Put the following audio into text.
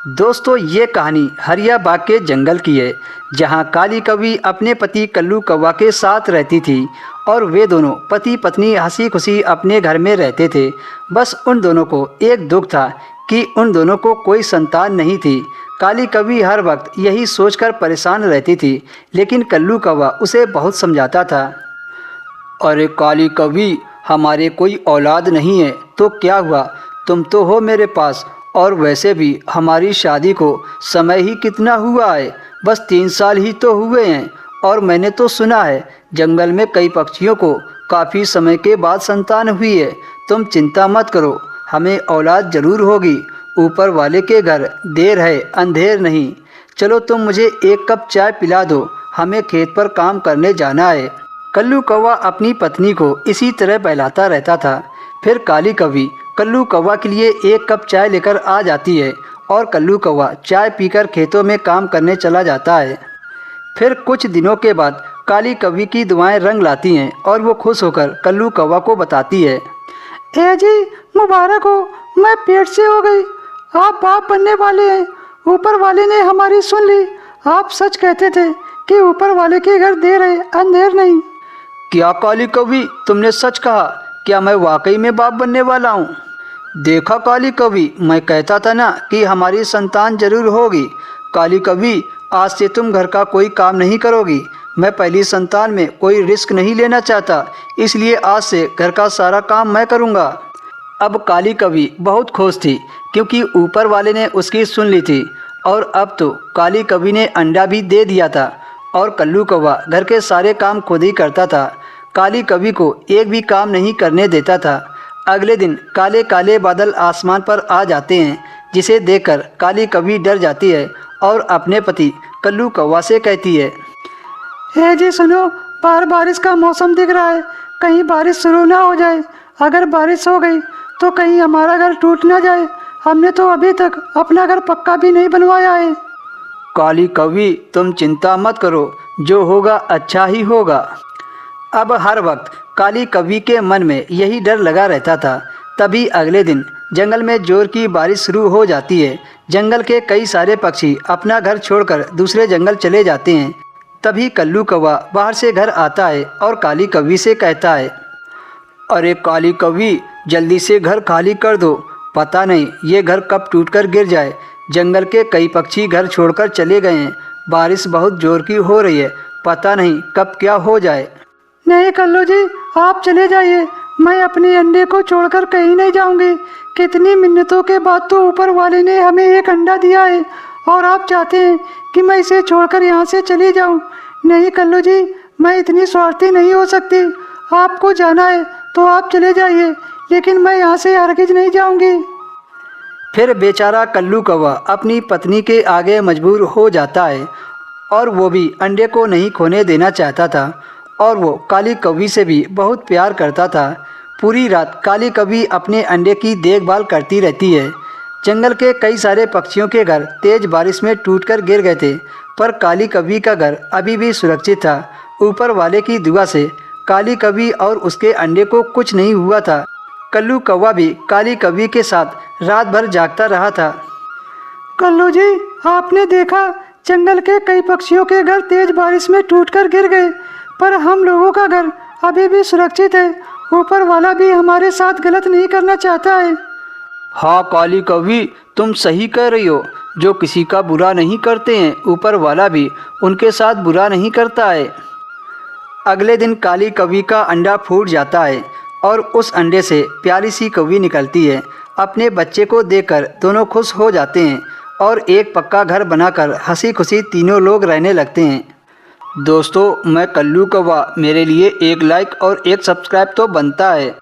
दोस्तों, ये कहानी हरियाबाग के जंगल की है, जहाँ काली कौवी अपने पति कल्लू कौवा के साथ रहती थी और वे दोनों पति पत्नी हंसी खुशी अपने घर में रहते थे। बस उन दोनों को एक दुख था कि उन दोनों को कोई संतान नहीं थी। काली कौवी हर वक्त यही सोचकर परेशान रहती थी, लेकिन कल्लू कौवा उसे बहुत समझाता था। अरे काली कौवी, हमारे कोई औलाद नहीं है तो क्या हुआ, तुम तो हो मेरे पास। और वैसे भी हमारी शादी को समय ही कितना हुआ है, बस 3 साल ही तो हुए हैं। और मैंने तो सुना है जंगल में कई पक्षियों को काफ़ी समय के बाद संतान हुई है। तुम चिंता मत करो, हमें औलाद ज़रूर होगी। ऊपर वाले के घर देर है अंधेर नहीं। चलो तुम मुझे 1 कप चाय पिला दो, हमें खेत पर काम करने जाना है। कल्लू कौवा अपनी पत्नी को इसी तरह बहलाता रहता था। फिर काली कौवी कल्लू कौवा के लिए 1 कप चाय लेकर आ जाती है और कल्लू कौवा चाय पीकर खेतों में काम करने चला जाता है। फिर कुछ दिनों के बाद काली कौवी की दुआएं रंग लाती हैं और वो खुश होकर कल्लू कौवा को बताती है, ए जी मुबारक हो, मैं पेट से हो गई, आप बाप बनने वाले हैं। ऊपर वाले ने हमारी सुन ली। आप सच कहते थे कि ऊपर वाले के घर देर है अंधेर नहीं। क्या काली कौवी, तुमने सच कहा? क्या मैं वाकई में बाप बनने वाला हूँ? देखा काली कौवी, मैं कहता था ना कि हमारी संतान जरूर होगी। काली कौवी, आज से तुम घर का कोई काम नहीं करोगी। मैं पहली संतान में कोई रिस्क नहीं लेना चाहता, इसलिए आज से घर का सारा काम मैं करूँगा। अब काली कौवी बहुत खुश थी क्योंकि ऊपर वाले ने उसकी सुन ली थी। और अब तो काली कौवी ने अंडा भी दे दिया था और कल्लू कौवा घर के सारे काम खुद ही करता था। काली कौवी को एक भी काम नहीं करने देता था। अगले दिन काले काले बादल आसमान पर आ जाते हैं, जिसे देखकर काली कौवी डर जाती है और अपने पति कल्लू कौवा से कहती है, हे जी सुनो, बाहर बारिश का मौसम दिख रहा है, कहीं बारिश शुरू ना हो जाए। अगर बारिश हो गई तो कहीं हमारा घर टूट ना जाए। हमने तो अभी तक अपना घर पक्का भी नहीं बनवाया है। काली कौवी, तुम चिंता मत करो, जो होगा अच्छा ही होगा। अब हर वक्त काली कौवी के मन में यही डर लगा रहता था। तभी अगले दिन जंगल में जोर की बारिश शुरू हो जाती है। जंगल के कई सारे पक्षी अपना घर छोड़कर दूसरे जंगल चले जाते हैं। तभी कल्लू कौवा बाहर से घर आता है और काली कौवी से कहता है, अरे काली कौवी, जल्दी से घर खाली कर दो, पता नहीं ये घर कब टूटकर गिर जाए। जंगल के कई पक्षी घर छोड़कर चले गए हैं। बारिश बहुत जोर की हो रही है, पता नहीं कब क्या हो जाए। नहीं कल्लू जी, आप चले जाइए, मैं अपने अंडे को छोड़कर कहीं नहीं जाऊंगी। कितनी मिन्नतों के बाद तो ऊपर वाले ने हमें एक अंडा दिया है और आप चाहते हैं कि मैं इसे छोड़कर यहाँ से चली जाऊँ। नहीं कल्लू जी, मैं इतनी स्वार्थी नहीं हो सकती। आपको जाना है तो आप चले जाइए, लेकिन मैं यहाँ से हरगिज नहीं जाऊँगी। फिर बेचारा कल्लू कौवा अपनी पत्नी के आगे मजबूर हो जाता है और वो भी अंडे को नहीं खोने देना चाहता था। और वो काली कौवी से भी बहुत प्यार करता था। पूरी रात काली कौवी अपने अंडे की देखभाल करती रहती है। जंगल के कई सारे पक्षियों के घर तेज बारिश में टूटकर गिर गए थे, पर काली कौवी का घर अभी भी सुरक्षित था। ऊपर वाले की दुआ से काली कौवी और उसके अंडे को कुछ नहीं हुआ था। कल्लू कौवा भी काली कौवी के साथ रात भर जागता रहा था। कल्लू जी, आपने देखा जंगल के कई पक्षियों के घर तेज बारिश में टूटकर गिर गए, पर हम लोगों का घर अभी भी सुरक्षित है। ऊपर वाला भी हमारे साथ गलत नहीं करना चाहता है। हाँ काली कौवी, तुम सही कह रही हो। जो किसी का बुरा नहीं करते हैं, ऊपर वाला भी उनके साथ बुरा नहीं करता है। अगले दिन काली कौवी का अंडा फूट जाता है और उस अंडे से प्यारी सी कौवी निकलती है। अपने बच्चे को देखकर दोनों खुश हो जाते हैं और एक पक्का घर बनाकर हंसी खुशी तीनों लोग रहने लगते हैं। दोस्तों, मैं कल्लू कौवा, मेरे लिए 1 लाइक और 1 सब्सक्राइब तो बनता है।